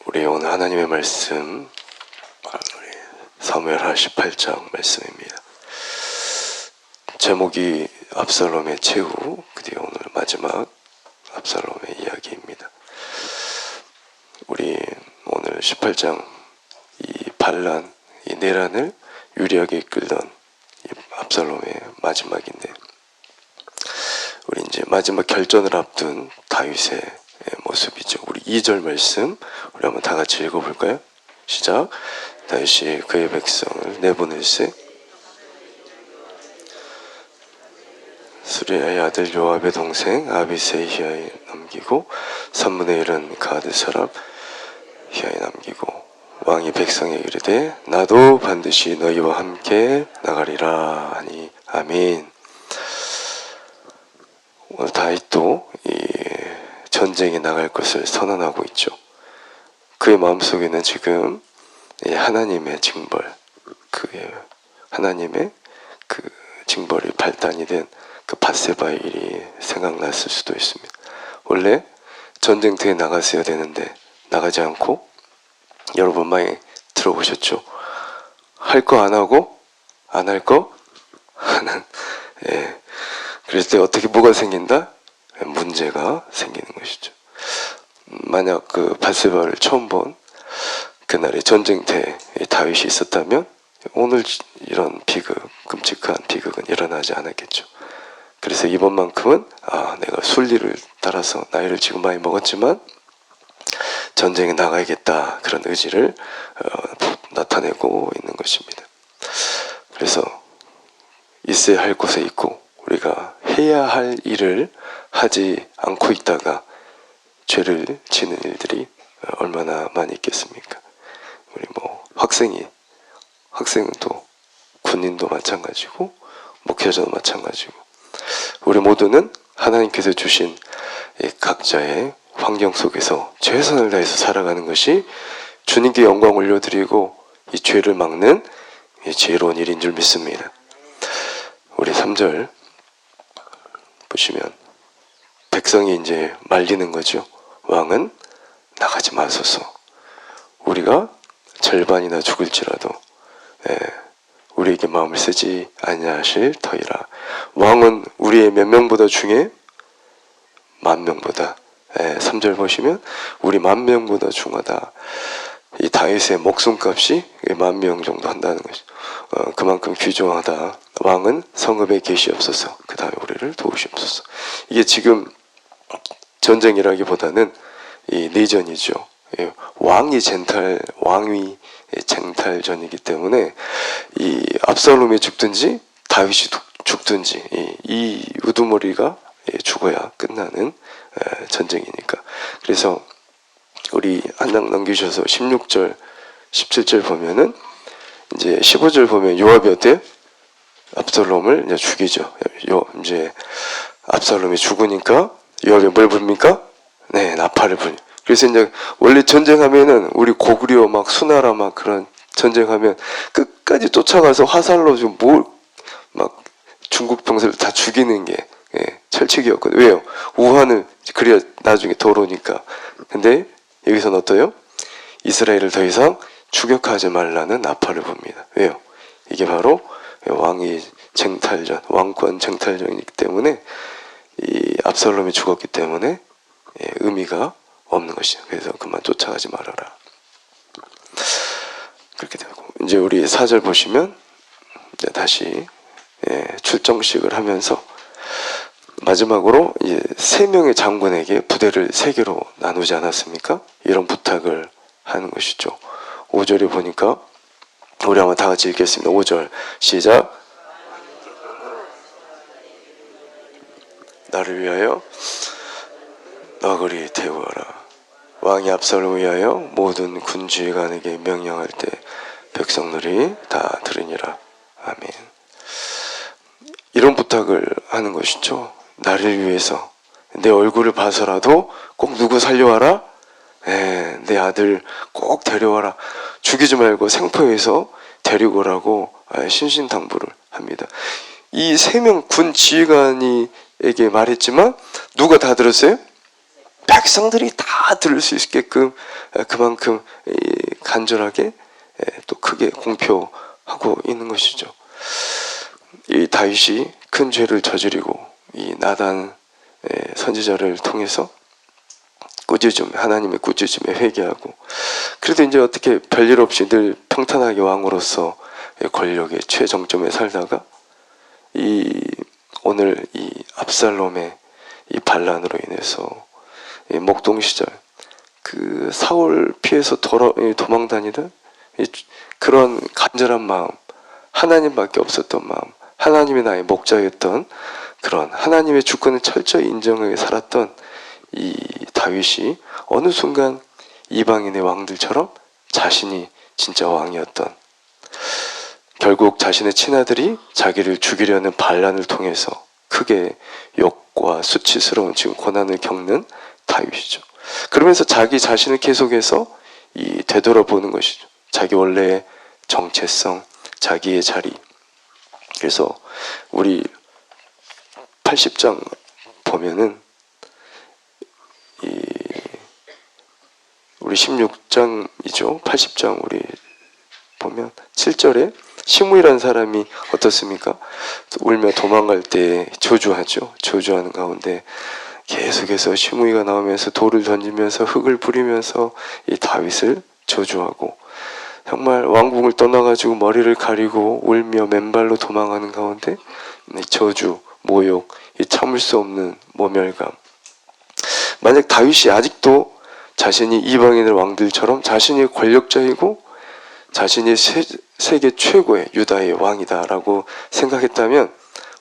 우리 오늘 하나님의 말씀 사무엘하 18장 말씀입니다. 제목이 압살롬의 최후, 그 뒤에 오늘 마지막 압살롬의 이야기입니다. 우리 오늘 18장 이 반란, 이 내란을 유리하게 이끌던 이 압살롬의 마지막인데, 우리 이제 마지막 결전을 앞둔 다윗의 모습이죠. 우리 2절 말씀 우리 한번 다 같이 읽어볼까요? 시작. 다윗이 그의 백성을 내보낼세 수리아의 아들 요압의 동생 아비새히야에 남기고 3분의 1은 가드 사람 히야에 남기고, 왕이 백성에게 이르되 나도 반드시 너희와 함께 나가리라 하니. 아멘. 오늘 다윗도 이 전쟁에 나갈 것을 선언하고 있죠. 그의 마음속에는 지금 하나님의 징벌, 하나님의 그 징벌이 발단이 된 그 밧세바의 일이 생각났을 수도 있습니다. 원래 전쟁터에 나갔어야 되는데 나가지 않고, 여러분 많이 들어보셨죠? 할 거 안 하고 안 할 거 하는. 그랬을 때 어떻게 뭐가 생긴다? 문제가 생기는 것이죠. 만약 그 밧세바를 처음 본 그날의 전쟁터에 다윗이 있었다면 오늘 이런 비극, 끔찍한 비극은 일어나지 않았겠죠. 그래서 이번만큼은 내가 순리를 따라서 나이를 지금 많이 먹었지만 전쟁에 나가야겠다, 그런 의지를 나타내고 있는 것입니다. 그래서 있어야 할 곳에 있고 우리가 해야 할 일을 하지 않고 있다가 죄를 지는 일들이 얼마나 많이 있겠습니까? 우리 학생은 또 군인도 마찬가지고 목회자도 마찬가지고, 우리 모두는 하나님께서 주신 각자의 환경 속에서 최선을 다해서 살아가는 것이 주님께 영광 올려드리고 이 죄를 막는 지혜로운 일인 줄 믿습니다. 우리 3절 보시면 백성이 이제 말리는 거죠. 왕은 나가지 마소서. 우리가 절반이나 죽을지라도 우리에게 마음을 쓰지 아니하실 터이라. 왕은 우리의 몇 명보다 중에 만 명보다. 3절 보시면 우리 만 명보다 중하다. 이 다윗의 목숨값이 10,000명 정도 한다는 것이죠. 그만큼 귀중하다. 왕은 성읍에 계시옵소서. 그 다음에 우리를 도우시옵소서. 이게 지금 전쟁이라기보다는 이 내전이죠. 왕위 쟁탈전이기 때문에 이 압살롬이 죽든지 다윗이 죽든지 이 우두머리가 죽어야 끝나는 전쟁이니까. 그래서 우리 한 장 넘기셔서 16절, 17절 보면은 이제 15절 보면 요압이 어때요? 압살롬을 이제 죽이죠. 이제 압살롬이 죽으니까 요압이 뭘 부릅니까? 네, 나팔을 부르. 그래서 이제 원래 전쟁하면은 우리 고구려 막 수나라 막 그런 전쟁하면 끝까지 쫓아가서 화살로 좀 막 중국 병사를 다 죽이는 게 철칙이었거든요. 왜요? 우환을 그래야 나중에 더러우니까. 근데 여기서는 어때요? 이스라엘을 더 이상 추격하지 말라는 나팔을 봅니다. 왜요? 이게 바로 왕위 쟁탈전, 왕권 쟁탈전이기 때문에 이 압살롬이 죽었기 때문에 의미가 없는 것이죠. 그래서 그만 쫓아가지 말아라. 그렇게 되고, 이제 우리 4절 보시면 이제 다시 출정식을 하면서 마지막으로 이제 3명의 장군에게 부대를 3개로 나누지 않았습니까? 이런 부탁을 하는 것이죠. 5절에 보니까 우리 한번 다 같이 읽겠습니다. 5절 시작. 나를 위하여 너그리 태우어라. 왕이 압살롬을 위하여 모든 군주의관에게 명령할 때 백성들이 다 들으니라. 아멘. 이런 부탁을 하는 것이죠. 나를 위해서 내 얼굴을 봐서라도 꼭 누구 살려와라. 내 아들 꼭 데려와라. 죽이지 말고 생포해서 데리고 오라고 신신당부를 합니다. 이 3명 군 지휘관에게 말했지만 누가 다 들었어요? 백성들이 다 들을 수 있게끔 그만큼 간절하게 또 크게 공표하고 있는 것이죠. 이 다윗이 큰 죄를 저지르고 이 나단 선지자를 통해서 하나님의 꾸짖음에 회개하고, 그래도 이제 어떻게 별일 없이 늘 평탄하게 왕으로서 권력의 최정점에 살다가 오늘 이 압살롬의 이 반란으로 인해서 목동 시절 그 사울 피해서 도망 다니던 그런 간절한 마음, 하나님밖에 없었던 마음, 하나님이 나의 목자였던 그런 하나님의 주권을 철저히 인정하게 살았던 이 다윗이 어느 순간 이방인의 왕들처럼 자신이 진짜 왕이었던, 결국 자신의 친아들이 자기를 죽이려는 반란을 통해서 크게 욕과 수치스러운 지금 고난을 겪는 다윗이죠. 그러면서 자기 자신을 계속해서 되돌아보는 것이죠. 자기 원래의 정체성, 자기의 자리. 그래서 우리 80장 보면은 우리 16장이죠. 80장 우리 보면 7절에 시므이라는 사람이 어떻습니까? 울며 도망갈 때 저주하죠. 저주하는 가운데 계속해서 시므이가 나오면서 돌을 던지면서 흙을 뿌리면서 이 다윗을 저주하고, 정말 왕궁을 떠나가지고 머리를 가리고 울며 맨발로 도망가는 가운데 저주, 모욕, 이 참을 수 없는 모멸감. 만약 다윗이 아직도 자신이 이방인의 왕들처럼 자신이 권력자이고 자신이 세계 최고의 유다의 왕이다라고 생각했다면,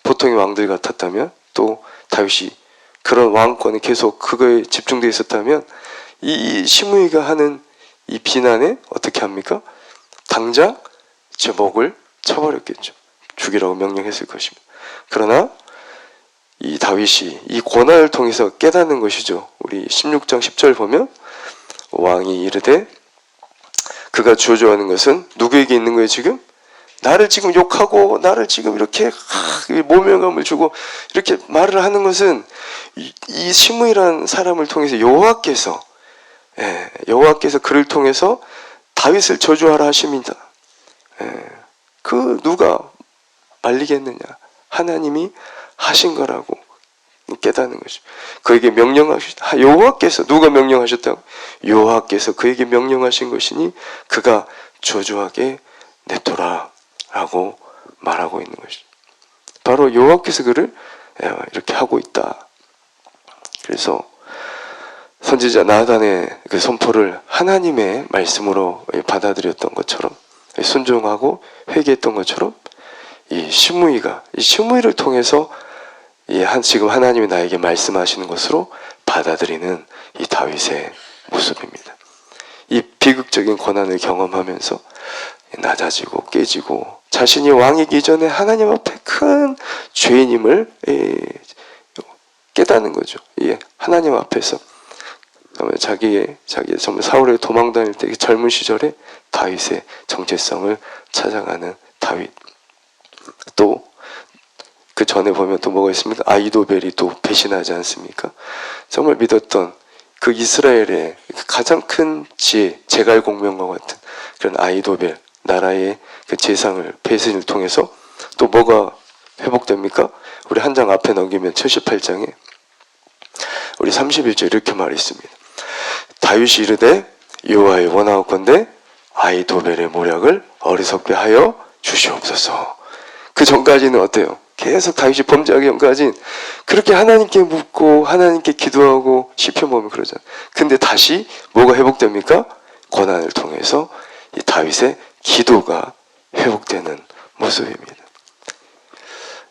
보통의 왕들 같았다면, 또 다윗이 그런 왕권에 계속 그거에 집중되어 있었다면 이 시므이가 하는 이 비난에 어떻게 합니까? 당장 제 목을 쳐버렸겠죠. 죽이라고 명령했을 것입니다. 그러나 이 다윗이 이 고난을 통해서 깨닫는 것이죠. 우리 16장 10절 보면 왕이 이르되, 그가 저주하는 것은 누구에게 있는 거예요 지금? 나를 지금 욕하고 나를 지금 이렇게 모멸감을 주고 이렇게 말을 하는 것은 이 시므이라는 사람을 통해서 여호와께서 그를 통해서 다윗을 저주하라 하십니다. 그 누가 말리겠느냐? 하나님이 하신 거라고 깨닫는 것이죠. 그에게 명령하셨다. 여호와께서, 누가 명령하셨다고? 여호와께서 그에게 명령하신 것이니 그가 저주하게 냅둬라 라고 말하고 있는 것이죠. 바로 여호와께서 그를 이렇게 하고 있다. 그래서 선지자 나단의 그 선포를 하나님의 말씀으로 받아들였던 것처럼, 순종하고 회개했던 것처럼, 이 시므이를 통해서 지금 하나님이 나에게 말씀하시는 것으로 받아들이는 이 다윗의 모습입니다. 이 비극적인 고난을 경험하면서 낮아지고 깨지고 자신이 왕이기 전에 하나님 앞에 큰 죄인임을 깨닫는 거죠. 하나님 앞에서 자기의 정말 사울에 도망 다닐 때 젊은 시절에 다윗의 정체성을 찾아가는 다윗. 또 그 전에 보면 또 뭐가 있습니까? 아이도벨이 또 배신하지 않습니까? 정말 믿었던 그 이스라엘의 가장 큰 지혜, 제갈공명과 같은 그런 아이도벨, 나라의 그 재상을 배신을 통해서 또 뭐가 회복됩니까? 우리 한 장 앞에 넘기면 78장에 우리 31절 이렇게 말이 있습니다. 다윗이 이르되 여호와의 원하옵건대 아이도벨의 모략을 어리석게 하여 주시옵소서. 그 전까지는 어때요? 계속 다윗이 범죄하기 전까지는 그렇게 하나님께 묻고 하나님께 기도하고 시편 보면 그러잖아요. 근데 다시 뭐가 회복됩니까? 고난을 통해서 이 다윗의 기도가 회복되는 모습입니다.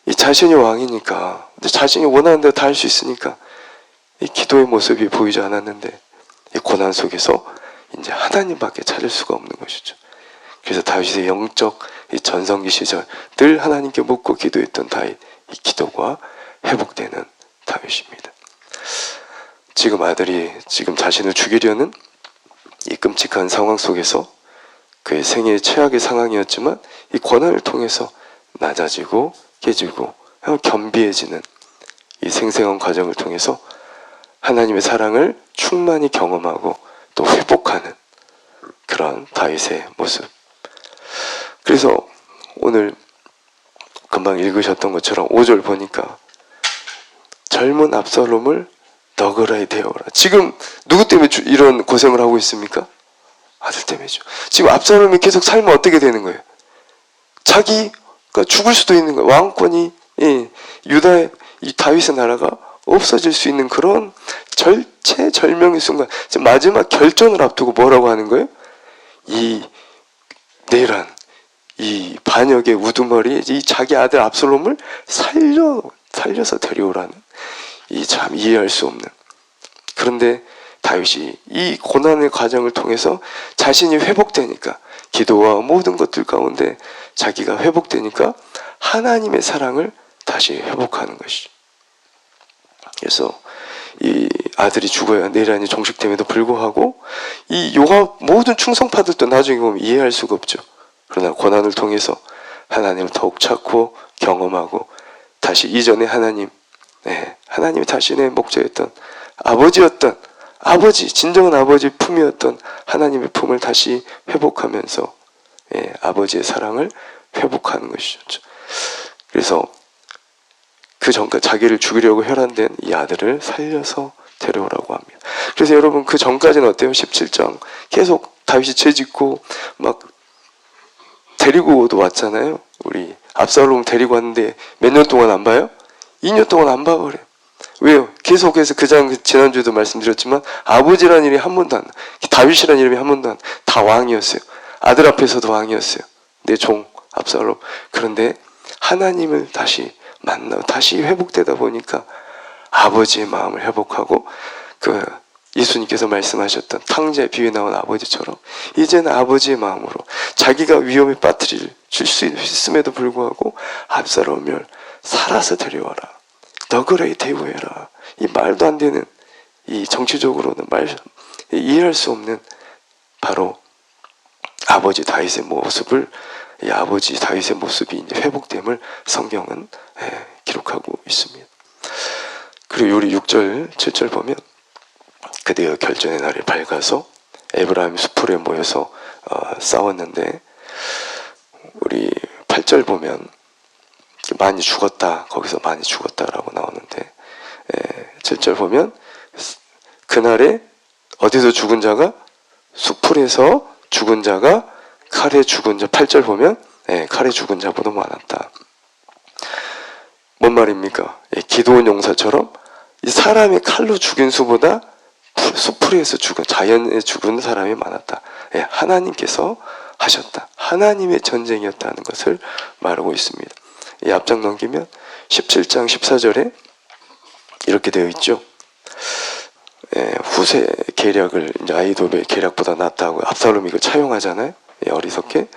이 자신이 왕이니까, 자신이 원하는 대로 다 할 수 있으니까 이 기도의 모습이 보이지 않았는데, 이 고난 속에서 이제 하나님밖에 찾을 수가 없는 것이죠. 그래서 다윗의 영적 이 전성기 시절 늘 하나님께 묻고 기도했던 다윗, 이 기도가 회복되는 다윗입니다. 지금 아들이 지금 자신을 죽이려는 이 끔찍한 상황 속에서 그의 생애의 최악의 상황이었지만 이 고난을 통해서 낮아지고 깨지고 겸비해지는 이 생생한 과정을 통해서 하나님의 사랑을 충만히 경험하고 또 회복하는 그런 다윗의 모습. 그래서 오늘 금방 읽으셨던 것처럼 5절 보니까 젊은 압살롬을 너그러이 대어라. 지금 누구 때문에 이런 고생을 하고 있습니까? 아들 때문이죠. 지금 압살롬이 계속 살면 어떻게 되는 거예요? 자기가 죽을 수도 있는 거예요. 왕권이, 유다의 이 다윗의 나라가 없어질 수 있는 그런 절체절명의 순간, 마지막 결전을 앞두고 뭐라고 하는 거예요? 이 내란, 이 반역의 우두머리, 이 자기 아들 압살롬을 살려서 데려오라는, 이 참 이해할 수 없는. 그런데 다윗이 이 고난의 과정을 통해서 자신이 회복되니까, 기도와 모든 것들 가운데 자기가 회복되니까 하나님의 사랑을 다시 회복하는 것이죠. 그래서 이 아들이 죽어야 내란이 종식됨에도 불구하고 이 요압 모든 충성파들도 나중에 보면 이해할 수가 없죠. 그러나 고난을 통해서 하나님을 더욱 찾고 경험하고 다시 이전에 하나님이 자신의 목자였던 진정한 아버지 품이었던 하나님의 품을 다시 회복하면서 아버지의 사랑을 회복하는 것이죠. 그래서 그 전까지 자기를 죽이려고 혈안된 이 아들을 살려서 데려오라고 합니다. 그래서 여러분 그 전까지는 어때요? 17장 계속 다윗이 죄짓고 막 데리고도 왔잖아요. 우리 압살롬 데리고 왔는데 몇 년 동안 안 봐요? 2년 동안 안 봐버려요. 왜요? 계속해서 지난주에도 말씀드렸지만 아버지라는 이름이 한 번도 안 나. 다윗이라는 이름이 한 번도 안 나. 다 왕이었어요. 아들 앞에서도 왕이었어요. 내 종 압살롬. 그런데 하나님을 다시 만나고 다시 회복되다 보니까 아버지의 마음을 회복하고 그 예수님께서 말씀하셨던 탕자의 비유에 나온 아버지처럼 이제는 아버지의 마음으로 자기가 위험에 빠뜨릴 수 있음에도 불구하고 압살롬을 살아서 데려와라. 너그러이 대우해라. 이 말도 안 되는 이 정치적으로는 이해할 수 없는 바로 아버지 다윗의 모습을 이 아버지 다윗의 모습이 이제 회복됨을 성경은 기록하고 있습니다. 그리고 우리 6절, 7절 보면 그대의 결전의 날이 밝아서 에브라임 수풀에 모여서 싸웠는데 우리 8절 보면 많이 죽었다. 거기서 많이 죽었다라고 나오는데 7절 보면 그날에 어디서 죽은 자가 수풀에서 죽은 자가 칼에 죽은 자 8절 보면 칼에 죽은 자보다 많았다. 뭔 말입니까? 기드온 용사처럼 이 사람이 칼로 죽인 수보다 수풀에서 죽은 자연에 죽은 사람이 많았다. 하나님께서 하셨다. 하나님의 전쟁이었다는 것을 말하고 있습니다. 이 앞장 넘기면 17장 14절에 이렇게 되어 있죠. 후세 계략을 이제 아히도벨 계략보다 낫다고 압살롬이 이걸 차용하잖아요. 어리석게.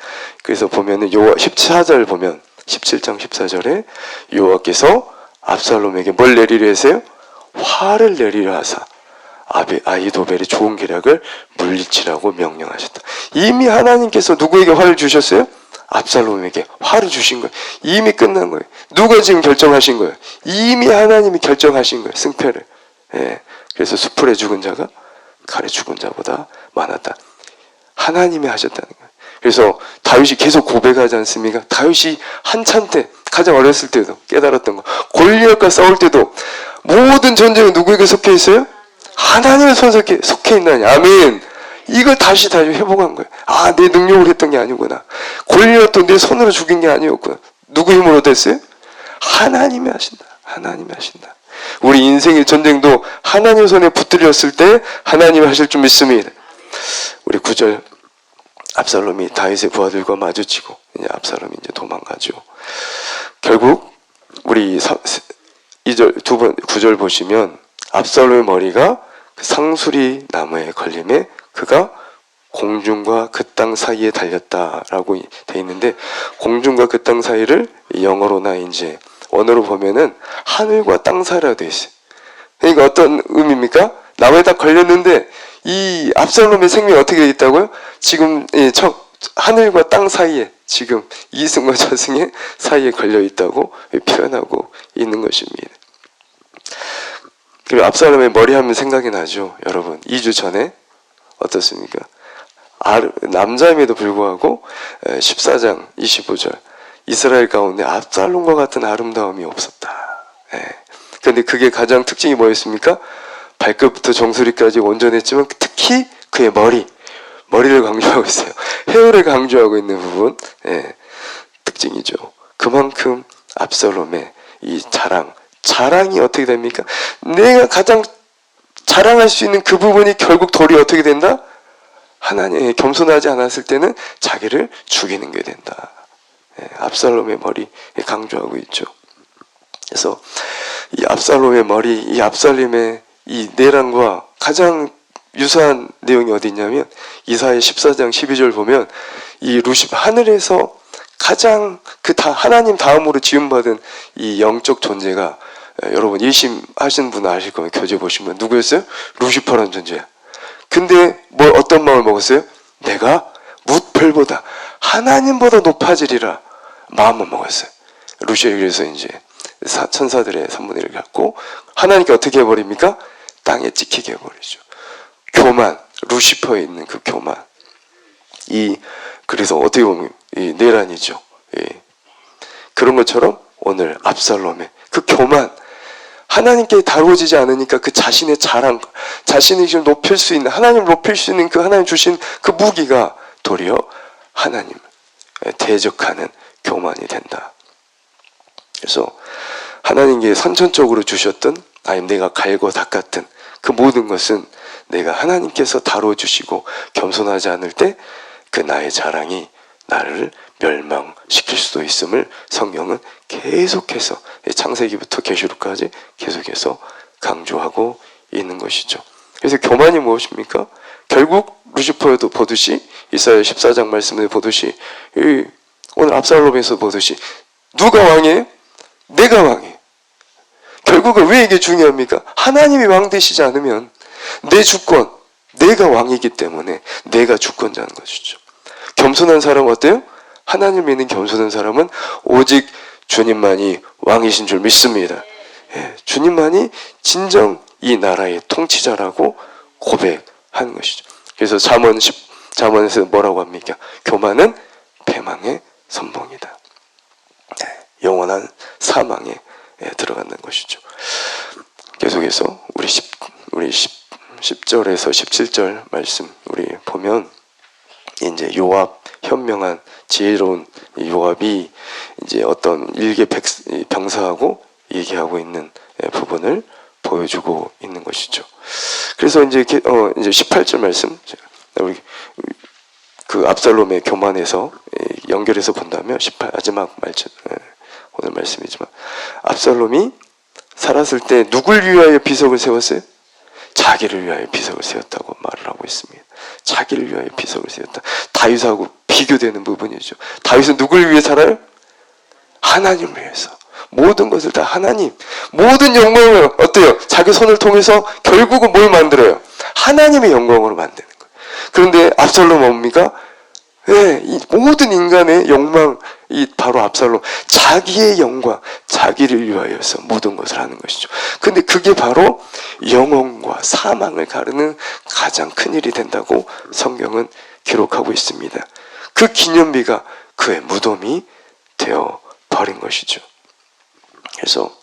그래서 보면은 14절 보면 17장 14절에 여호와께서 압살롬에게 뭘 내리려 하세요? 화를 내리려 하사 아히도벨의 좋은 계략을 물리치라고 명령하셨다. 이미 하나님께서 누구에게 화를 주셨어요? 압살롬에게 화를 주신 거예요. 이미 끝난 거예요. 누가 지금 결정하신 거예요? 이미 하나님이 결정하신 거예요. 승패를. 그래서 수풀에 죽은 자가 칼에 죽은 자보다 많았다. 하나님이 하셨다는 거예요. 그래서 다윗이 계속 고백하지 않습니까? 다윗이 한참 때, 가장 어렸을 때도 깨달았던 거. 골리앗과 싸울 때도 모든 전쟁은 누구에게 속해 있어요? 하나님의 손에 속해 있나니. 아멘. 이걸 다시 회복한 거예요. 아, 내 능력으로 했던 게 아니구나. 골리앗도 내 손으로 죽인 게 아니었구나. 누구 힘으로 됐어요? 하나님이 하신다. 하나님이 하신다. 우리 인생의 전쟁도 하나님 손에 붙들렸을 때 하나님이 하실 줄 믿습니다. 우리 9절 압살롬이 다윗의 부하들과 마주치고 이제 압살롬이 이제 도망가죠. 결국 우리 2절 9절 보시면 압살롬의 머리가 그 상수리 나무에 걸림에 그가 공중과 그 땅 사이에 달렸다라고 돼 있는데 공중과 그 땅 사이를 영어로나 이제 원어로 보면은 하늘과 땅 사이라고 돼 있어요. 그러니까 어떤 의미입니까? 나무에 딱 걸렸는데 이 압살롬의 생명이 어떻게 돼 있다고요? 지금 하늘과 땅 사이에 지금 이승과 저승의 사이에 걸려 있다고 표현하고 있는 것입니다. 그리고 압살롬의 머리 하면 생각이 나죠. 여러분 2주 전에 어떻습니까? 남자임에도 불구하고 14장 25절 이스라엘 가운데 압살롬과 같은 아름다움이 없었다. 그런데 그게 가장 특징이 뭐였습니까? 발끝부터 정수리까지 온전했지만 특히 그의 머리를 강조하고 있어요. 헤어를 강조하고 있는 부분 특징이죠. 그만큼 압살롬의 이 자랑이 어떻게 됩니까? 내가 가장 자랑할 수 있는 그 부분이 결국 도리 어떻게 된다? 하나님에 겸손하지 않았을 때는 자기를 죽이는 게 된다. 압살롬의 머리 강조하고 있죠. 그래서 이 압살롬의 머리, 이 압살롬의 이 내란과 가장 유사한 내용이 어디 있냐면 이사야 14장 12절 보면 이 하늘에서 가장 하나님 다음으로 지음받은 이 영적 존재가 여러분 일심하신 분 아실 거면 교재 보시면 누구였어요? 루시퍼라는 존재야. 근데 어떤 마음을 먹었어요? 내가 뭇별보다 하나님보다 높아지리라 마음을 먹었어요. 루시퍼 그래서 이제 천사들의 3분의 1을 갖고 하나님께 어떻게 해버립니까? 땅에 찍히게 해버리죠. 교만, 루시퍼에 있는 그 교만. 그래서 어떻게 보면 이 내란이죠. 그런 것처럼 오늘 압살롬의 그 교만, 하나님께 다루어지지 않으니까 그 자신의 자랑, 자신이 지금 높일 수 있는, 하나님을 높일 수 있는 그 하나님 주신 그 무기가 도리어 하나님을 대적하는 교만이 된다. 그래서 하나님께 선천적으로 주셨던, 아니면 내가 갈고 닦았던 그 모든 것은 내가 하나님께서 다뤄주시고 겸손하지 않을 때 그 나의 자랑이 나를 멸망시킬 수도 있음을 성경은 계속해서 창세기부터 계시록까지 계속해서 강조하고 있는 것이죠. 그래서 교만이 무엇입니까? 결국 루시퍼에도 보듯이 이사야 14장 말씀을 보듯이 오늘 압살롬에서 보듯이 누가 왕이에요? 내가 왕이에요. 결국은 왜 이게 중요합니까? 하나님이 왕 되시지 않으면 내 주권, 내가 왕이기 때문에 내가 주권자는 것이죠. 겸손한 사람은 어때요? 하나님을 믿는 겸손한 사람은 오직 주님만이 왕이신 줄 믿습니다. 주님만이 진정 이 나라의 통치자라고 고백하는 것이죠. 그래서 잠언에서 뭐라고 합니까? 교만은 패망의 선봉이다. 영원한 사망에 들어간다는 것이죠. 계속해서 우리 10절에서 17절 말씀 우리 보면 이제 요압, 현명한 지혜로운 요압이 이제 어떤 일개 병사하고 얘기하고 있는 부분을 보여주고 있는 것이죠. 그래서 이제 18절 말씀 우리 그 압살롬의 교만에서 연결해서 본다면 마지막 말씀 오늘 말씀이지만 압살롬이 살았을 때 누굴 위하여 비석을 세웠어요? 자기를 위하여 비석을 세웠다고 말을 하고 있습니다. 자기를 위하여 비석을 세웠다. 다윗하고 비교되는 부분이죠. 다윗은 누굴 위해 살아요? 하나님을 위해서. 모든 것을 다 하나님, 모든 영광을 어때요? 자기 손을 통해서 결국은 뭘 만들어요? 하나님의 영광으로 만드는 거예요. 그런데 압살롬은 뭡니까? 이 모든 인간의 욕망, 바로 압살롬, 자기의 영광, 자기를 위하여서 모든 것을 하는 것이죠. 근데 그게 바로 영혼과 사망을 가르는 가장 큰 일이 된다고 성경은 기록하고 있습니다. 그 기념비가 그의 무덤이 되어 버린 것이죠. 그래서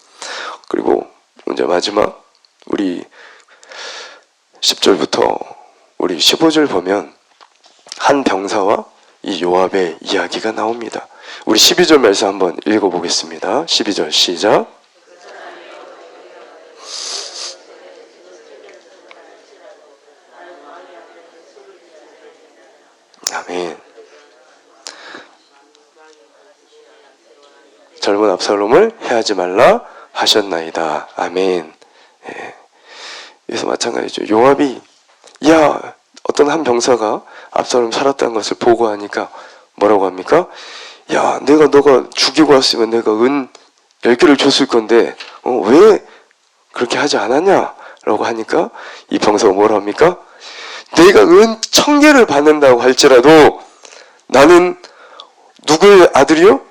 그리고 이제 마지막 우리 10절부터 우리 15절 보면 한 병사와 이 요압의 이야기가 나옵니다. 우리 12절 말씀 한번 읽어보겠습니다. 12절 시작. 아멘. 젊은 압살롬을 해하지 말라 하셨나이다. 아멘. 그래서 마찬가지죠. 요압이 어떤 한 병사가 압살롬 살았다는 것을 보고하니까 뭐라고 합니까? 너가 죽이고 왔으면 내가 은 10개를 줬을 건데 왜 그렇게 하지 않았냐? 라고 하니까 이 병사가 뭐라 합니까? 내가 은 1000개를 받는다고 할지라도 나는 누구의 아들이요?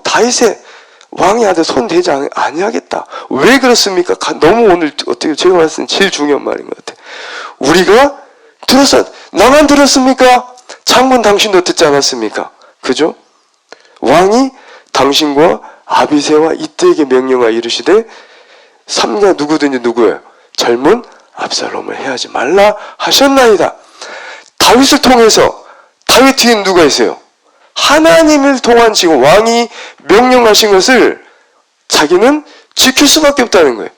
다윗의 왕의 아들 손 대지 아니하겠다. 왜 그렇습니까? 너무 오늘 어떻게 제가 봤을 때 제일 중요한 말인 것 같아요. 우리가 나만 들었습니까? 장군 당신도 듣지 않았습니까? 그죠? 왕이 당신과 아비새와 이때에게 명령하여 이르시되 삼가 누구든지 누구예요? 젊은 압살롬을 해하지 말라 하셨나이다. 다윗을 통해서 다윗 뒤에 누가 있어요? 하나님을 통한 지금 왕이 명령하신 것을 자기는 지킬 수밖에 없다는 거예요.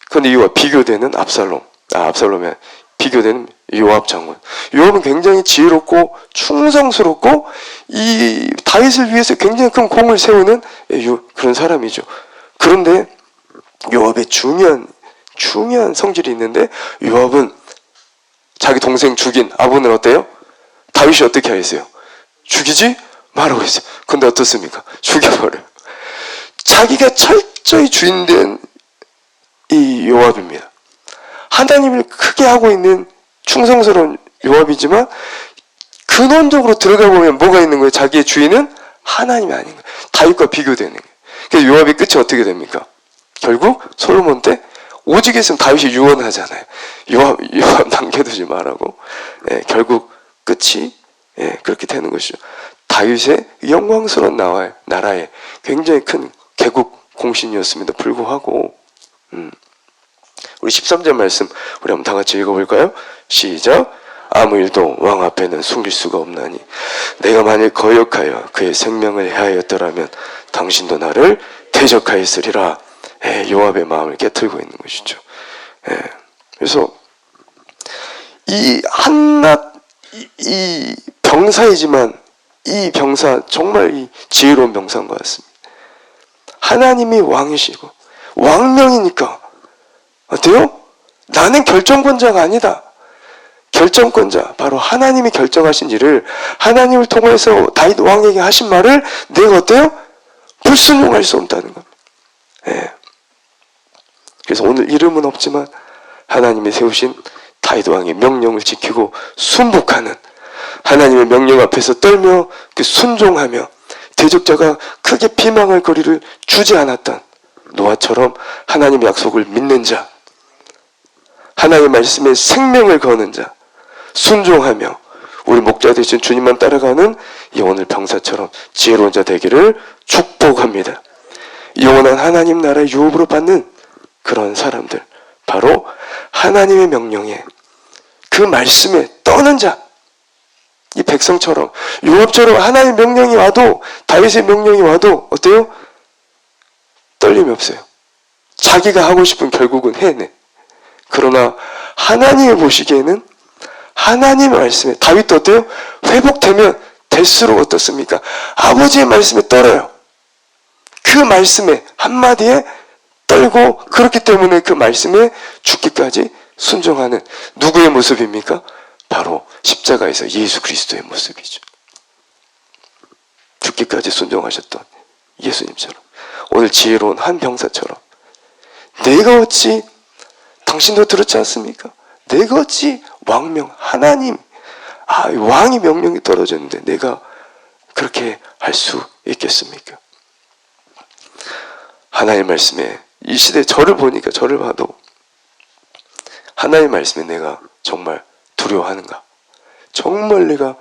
그런데 이와 비교되는 압살롬에 비교되는 요압 장군. 요압은 굉장히 지혜롭고 충성스럽고 이 다윗을 위해서 굉장히 큰 공을 세우는 그런 사람이죠. 그런데 요압의 중요한 성질이 있는데 요압은 자기 동생 죽인 아본을 어때요? 다윗이 어떻게 하겠어요? 죽이지 말라고 했어요. 근데 어떻습니까? 죽여버려요. 자기가 철저히 주인된 이 요압입니다. 하나님을 크게 하고 있는 충성스러운 요압이지만 근원적으로 들어가 보면 뭐가 있는 거예요? 자기의 주인은 하나님이 아닌 거예요. 다윗과 비교되는 거예요. 그래서 요압의 끝이 어떻게 됩니까? 결국 솔로몬 때 오직 했으면 다윗이 유언하잖아요. 요압 남겨두지 말라고. 결국 끝이 그렇게 되는 것이죠. 다윗의 영광스러운 나라의 굉장히 큰 개국 공신이었음에도 불구하고 우리 13절 말씀 우리 한번 다 같이 읽어볼까요? 시작. 아무 일도 왕 앞에는 숨길 수가 없나니 내가 만일 거역하여 그의 생명을 해하였더라면 당신도 나를 대적하였으리라. 요압의 마음을 깨트리고 있는 것이죠. 그래서 이 한낱 이 병사이지만 이 병사 정말 이 지혜로운 병사인 것 같습니다. 하나님이 왕이시고 왕명이니까 어때요? 나는 결정권자가 아니다. 결정권자 바로 하나님이 결정하신 일을 하나님을 통해서 다윗 왕에게 하신 말을 내가 어때요? 불순종할 수 없다는 겁니다. 그래서 오늘 이름은 없지만 하나님이 세우신 다윗 왕의 명령을 지키고 순복하는 하나님의 명령 앞에서 떨며 그 순종하며 대적자가 크게 비방할 거리를 주지 않았던 노아처럼 하나님의 약속을 믿는 자, 하나님의 말씀에 생명을 거는 자, 순종하며 우리 목자 되신 주님만 따라가는 영원한 병사처럼 지혜로운 자 되기를 축복합니다. 영원한 하나님 나라의 유업으로 받는 그런 사람들, 바로 하나님의 명령에 그 말씀에 떠는 자, 이 백성처럼 요압처럼 하나님의 명령이 와도 다윗의 명령이 와도 어때요? 떨림이 없어요. 자기가 하고 싶은 결국은 해내. 그러나 하나님이 보시기에는 하나님의 말씀에 다윗도 어때요? 회복되면 될수록 어떻습니까? 아버지의 말씀에 떨어요. 그 말씀에 한마디에 떨고 그렇기 때문에 그 말씀에 죽기까지 순종하는 누구의 모습입니까? 바로 십자가에서 예수 그리스도의 모습이죠. 죽기까지 순종하셨던 예수님처럼 오늘 지혜로운 한 병사처럼 내가 어찌 당신도 들었지 않습니까? 내가 어찌 왕명 하나님 왕이 명령이 떨어졌는데 내가 그렇게 할 수 있겠습니까? 하나님의 말씀에 이 시대 저를 봐도 하나님의 말씀에 내가 정말 두려워하는가? 정말 내가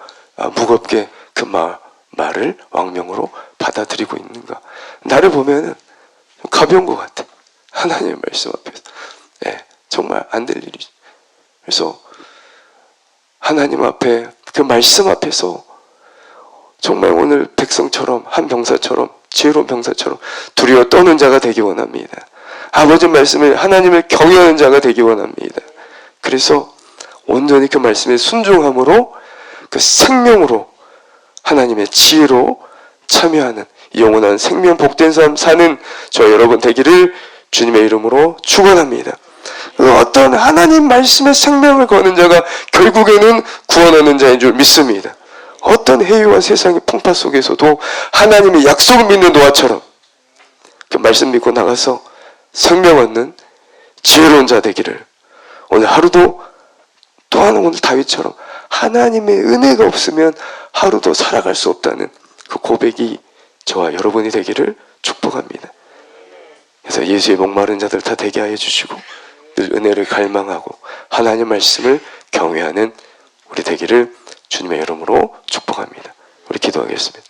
무겁게 그 말을 왕명으로 받아들이고 있는가? 나를 보면은 가벼운 것 같아. 하나님의 말씀 앞에서. 정말 안 될 일이죠. 그래서 하나님 앞에 그 말씀 앞에서 정말 오늘 백성처럼 한 병사처럼 지혜로운 병사처럼 두려워 떠는 자가 되기 원합니다. 아버지 말씀을 하나님을 경외하는 자가 되기 원합니다. 그래서 온전히 그 말씀에 순종함으로 그 생명으로 하나님의 지혜로 참여하는 영원한 생명 복된 삶 사는 저 여러분 되기를 주님의 이름으로 축원합니다. 어떤 하나님 말씀에 생명을 거는 자가 결국에는 구원하는 자인 줄 믿습니다. 어떤 해유와 세상의 풍파 속에서도 하나님의 약속을 믿는 노아처럼 그 말씀 믿고 나가서 생명 얻는 지혜로운 자 되기를 오늘 하루도 또한 오늘 다윗처럼 하나님의 은혜가 없으면 하루도 살아갈 수 없다는 그 고백이 저와 여러분이 되기를 축복합니다. 그래서 예수의 목마른 자들 다 되게 하여 주시고 늘 은혜를 갈망하고 하나님의 말씀을 경외하는 우리 되기를 주님의 이름으로 축복합니다. 우리 기도하겠습니다.